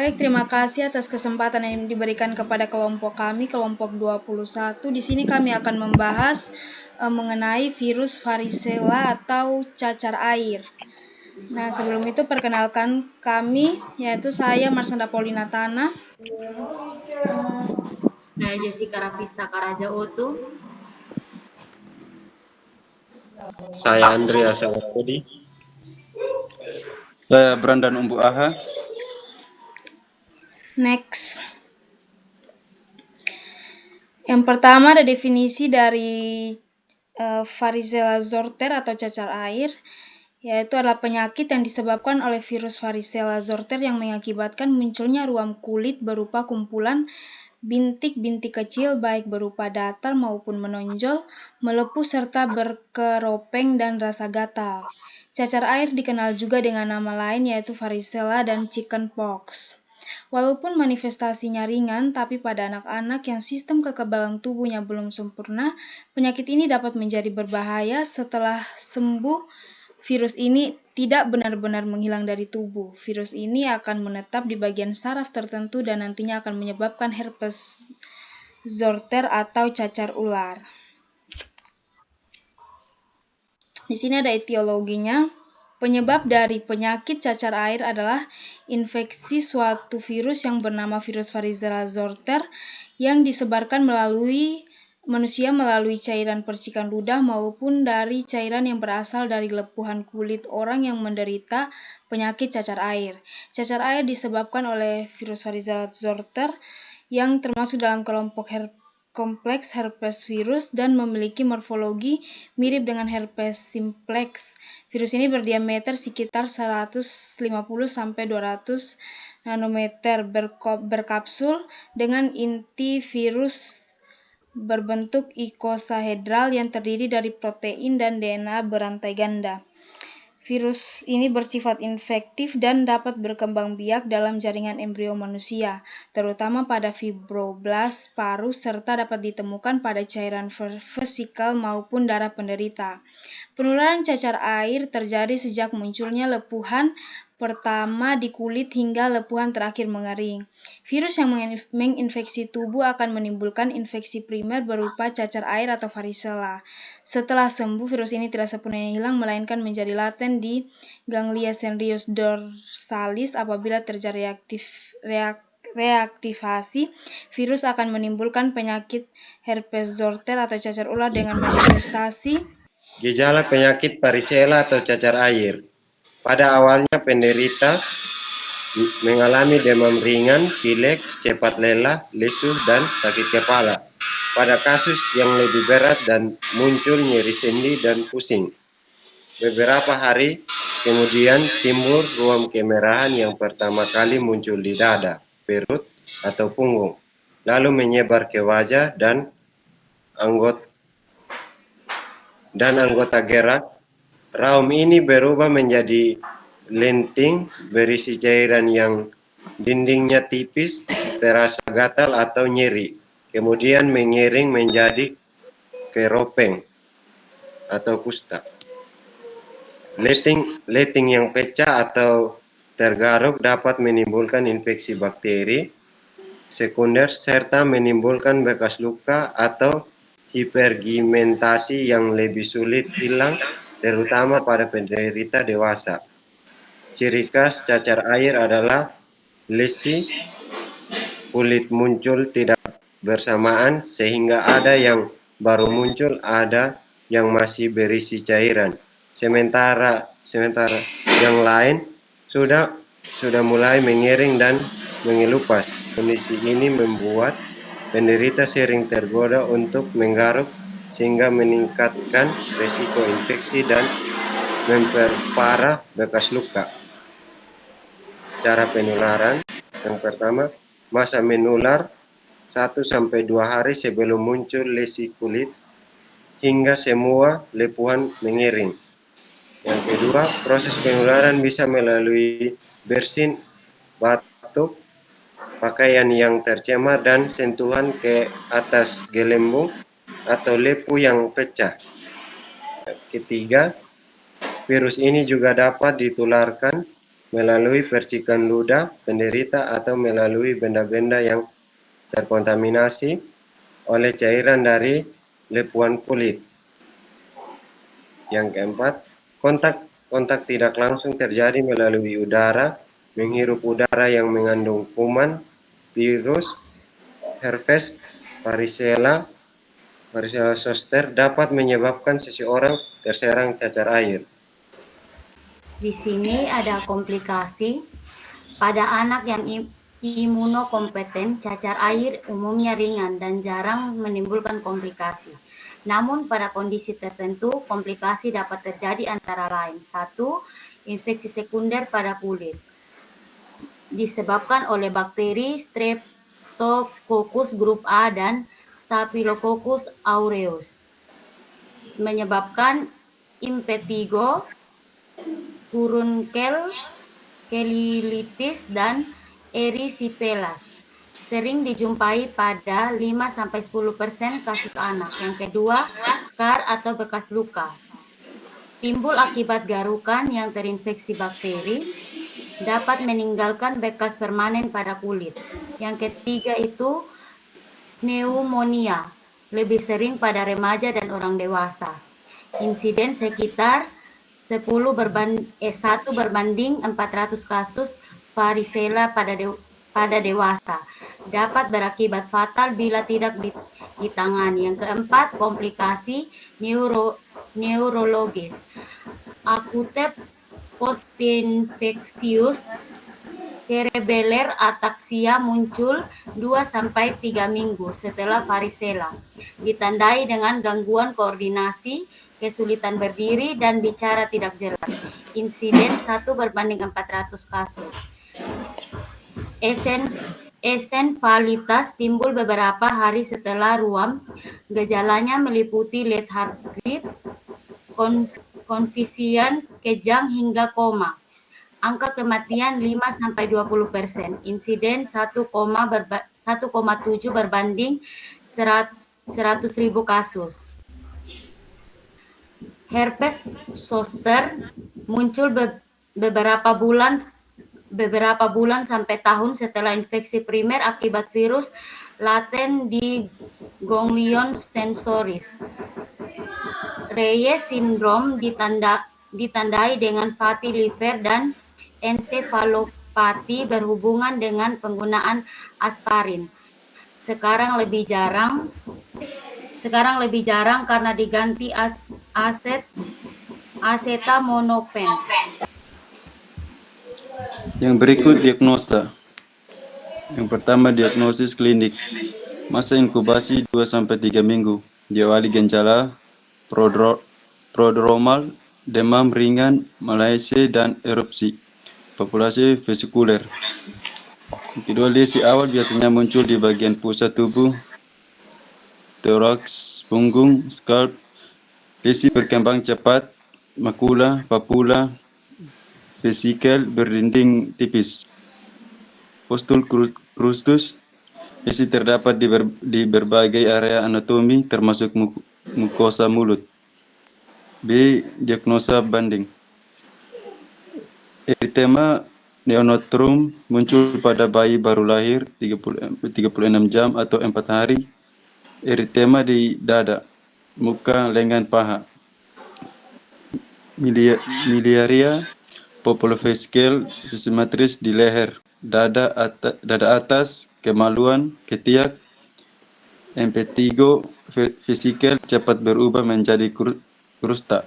Baik, terima kasih atas kesempatan yang diberikan kepada kelompok kami, kelompok 21. Di sini kami akan membahas mengenai virus varicella atau cacar air. Nah, sebelum itu perkenalkan kami, yaitu saya Marsanda Paulina Tana. Saya Jessica Rafista Karaja Oto. Saya Andreas Salapodi. Saya Brandan Umbu Aha. Next. Yang pertama ada definisi dari varicella zoster atau cacar air, yaitu adalah penyakit yang disebabkan oleh virus varicella zoster yang mengakibatkan munculnya ruam kulit berupa kumpulan bintik-bintik kecil baik berupa datar maupun menonjol, melepuh serta berkeropeng dan rasa gatal. Cacar air dikenal juga dengan nama lain yaitu varicella dan chickenpox. Walaupun manifestasinya ringan, tapi pada anak-anak yang sistem kekebalan tubuhnya belum sempurna, penyakit ini dapat menjadi berbahaya setelah sembuh. Virus ini tidak benar-benar menghilang dari tubuh. Virus ini akan menetap di bagian saraf tertentu dan nantinya akan menyebabkan herpes zoster atau cacar ular. Di sini ada etiologinya. Penyebab dari penyakit cacar air adalah infeksi suatu virus yang bernama virus varicella zoster yang disebarkan melalui manusia melalui cairan percikan ludah maupun dari cairan yang berasal dari lepuhan kulit orang yang menderita penyakit cacar air. Cacar air disebabkan oleh virus varicella zoster yang termasuk dalam kelompok kompleks herpes virus dan memiliki morfologi mirip dengan herpes simplex. Virus ini berdiameter sekitar 150 sampai 200 nanometer, berkapsul dengan inti virus berbentuk ikosahedral yang terdiri dari protein dan DNA berantai ganda. Virus ini bersifat infektif dan dapat berkembang biak dalam jaringan embrio manusia, terutama pada fibroblast paru serta dapat ditemukan pada cairan vesikal maupun darah penderita. Penularan cacar air terjadi sejak munculnya lepuhan pertama di kulit hingga lepuhan terakhir mengering. Virus yang menginfeksi tubuh akan menimbulkan infeksi primer berupa cacar air atau varicella. Setelah sembuh, virus ini tidak sepenuhnya hilang, melainkan menjadi laten di ganglia sensoris dorsalis. Apabila terjadi reaktivasi, virus akan menimbulkan penyakit herpes zoster atau cacar ular dengan manifestasi. Gejala penyakit varicella atau cacar air. Pada awalnya penderita mengalami demam ringan, pilek, cepat lelah, lesu, dan sakit kepala. Pada kasus yang lebih berat dan muncul nyeri sendi dan pusing. Beberapa hari kemudian timbul ruam kemerahan yang pertama kali muncul di dada, perut, atau punggung, lalu menyebar ke wajah dan anggota gerak. Raum ini berubah menjadi lenting berisi cairan yang dindingnya tipis, terasa gatal atau nyeri, kemudian mengiring menjadi keropeng atau kusta. Letting yang pecah atau tergaruk dapat menimbulkan infeksi bakteri sekunder serta menimbulkan bekas luka atau hiperpigmentasi yang lebih sulit hilang, terutama pada penderita dewasa. Ciri khas cacar air adalah lesi kulit muncul tidak bersamaan, sehingga ada yang baru muncul, ada yang masih berisi cairan. Sementara yang lain sudah mulai mengiring dan mengelupas. Kondisi ini membuat penderita sering tergoda untuk menggaruk sehingga meningkatkan risiko infeksi dan memperparah bekas luka. Cara penularan yang pertama, masa menular 1-2 hari sebelum muncul lesi kulit hingga semua lepuhan mengiring. Yang kedua, proses penularan bisa melalui bersin, batuk, pakaian yang tercemar, dan sentuhan ke atas gelembung atau lepu yang pecah. Ketiga, virus ini juga dapat ditularkan melalui percikan ludah penderita atau melalui benda-benda yang terkontaminasi oleh cairan dari lepuan kulit. Yang keempat, kontak tidak langsung terjadi melalui udara, menghirup udara yang mengandung kuman, virus, herpes, varicella zoster dapat menyebabkan seseorang terserang cacar air. Di sini ada komplikasi pada anak yang imunokompeten. Cacar air umumnya ringan dan jarang menimbulkan komplikasi. Namun pada kondisi tertentu, komplikasi dapat terjadi antara lain. 1. Infeksi sekunder pada kulit disebabkan oleh bakteri Streptococcus grup A dan Staphylococcus aureus, menyebabkan impetigo, furunkel, kelilitis, dan erysipelas. Sering dijumpai pada 5-10% kasus anak. Yang kedua, skar atau bekas luka. Timbul akibat garukan yang terinfeksi bakteri, dapat meninggalkan bekas permanen pada kulit. Yang ketiga itu pneumonia, lebih sering pada remaja dan orang dewasa. Insiden sekitar 1 berbanding 400 kasus varicella pada dewasa. Dapat berakibat fatal bila tidak ditangani. Yang keempat, komplikasi neurologis. Akute postinfeksius cerebeller ataksia muncul 2-3 minggu setelah varicella. Ditandai dengan gangguan koordinasi, kesulitan berdiri, dan bicara tidak jelas. Insiden 1 berbanding 400 kasus. Esenfalitas timbul beberapa hari setelah ruam. Gejalanya meliputi lethargi, confusion, kejang, hingga koma. Angka kematian 5-20%. Insiden 1,7 berbanding 100.000 kasus. Herpes zoster muncul beberapa bulan sampai tahun setelah infeksi primer akibat virus laten di ganglion sensoris. Reye syndrome ditandai dengan fatty liver dan ensefalopati berhubungan dengan penggunaan aspirin. Sekarang lebih jarang karena diganti acetaminophen. Yang berikut diagnosa. Yang pertama, diagnosis klinik. Masa inkubasi 2-3 minggu. Diawali gejala prodromal, demam ringan, malaise, dan erupsi. Populasi vesikuler. Yang kedua, lesi awal biasanya muncul di bagian pusat tubuh, thorax, punggung, scalp. Lesi berkembang cepat, makula, papula, vesikel berdinding tipis. Postul crustus. Lesi terdapat di berbagai area anatomi termasuk mukosa mulut. B. Diagnosa banding. Eritema neonatrum muncul pada bayi baru lahir 36 jam atau 4 hari. Eritema di dada, muka, lengan, paha. Miliaria populofascial simetris di leher, dada atas, kemaluan, ketiak. Impetigo vesikel cepat berubah menjadi krusta.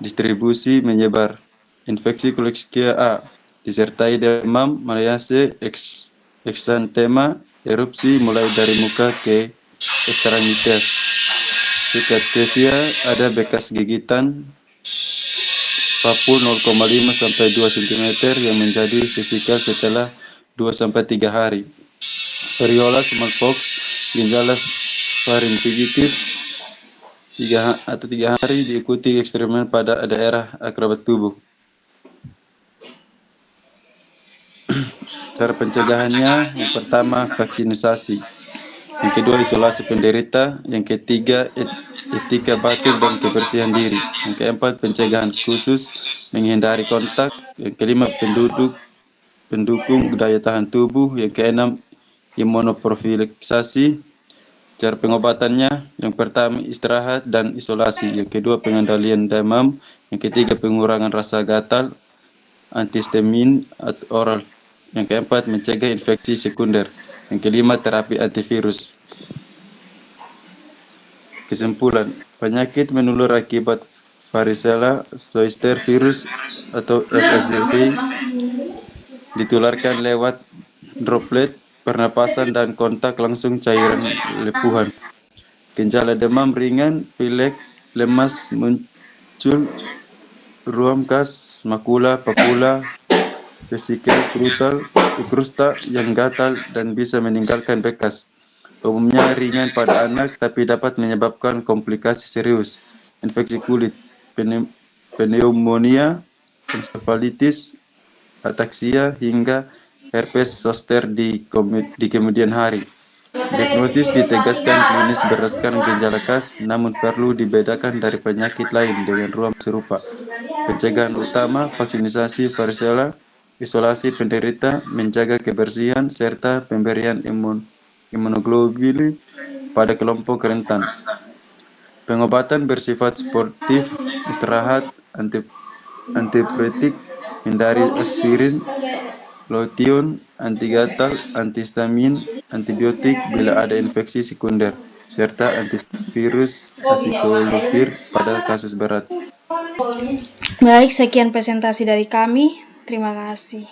Distribusi menyebar. Infeksi Klebsiella A disertai demam, malaise, eksantema, erupsi mulai dari muka ke ekstremitas. Cikatesia ada bekas gigitan papul 0,5-2 cm yang menjadi vesikel setelah 2-3 hari. Variola, smallpox, ginjal faringitis 3 hari diikuti ekstremen pada daerah akrabat tubuh. Cara pencegahannya, yang pertama vaksinasi, yang kedua isolasi penderita, yang ketiga etika batuk dan kebersihan diri. Yang keempat, pencegahan khusus, menghindari kontak. Yang kelima, pendukung daya tahan tubuh. Yang keenam, imunoprofilaksasi. Cara pengobatannya, yang pertama istirahat dan isolasi. Yang kedua, pengendalian demam. Yang ketiga, pengurangan rasa gatal, antihistamin atau oral. Yang keempat, mencegah infeksi sekunder. Yang kelima, terapi antivirus. Kesimpulan, penyakit menular akibat varicella zoster virus atau FSV ditularkan lewat droplet, pernapasan, dan kontak langsung cairan lepuhan. Gejala demam ringan, pilek, lemas muncul, ruam khas, makula, papula, vesikel, krusta yang gatal dan bisa meninggalkan bekas. Umumnya ringan pada anak tapi dapat menyebabkan komplikasi serius, infeksi kulit, pneumonia, encephalitis, ataksia, hingga herpes zoster di kemudian hari. Diagnosis ditegaskan klinis berdasarkan gejala khas, namun perlu dibedakan dari penyakit lain dengan ruam serupa. Pencegahan utama, vaksinasi varicella, isolasi penderita, menjaga kebersihan, serta pemberian imunoglobulin pada kelompok rentan. Pengobatan bersifat sportif, istirahat, antipiretik, hindari aspirin, lotion, antigatal, antihistamin, antibiotik bila ada infeksi sekunder, serta antivirus acyclovir pada kasus berat. Baik, sekian presentasi dari kami. Terima kasih.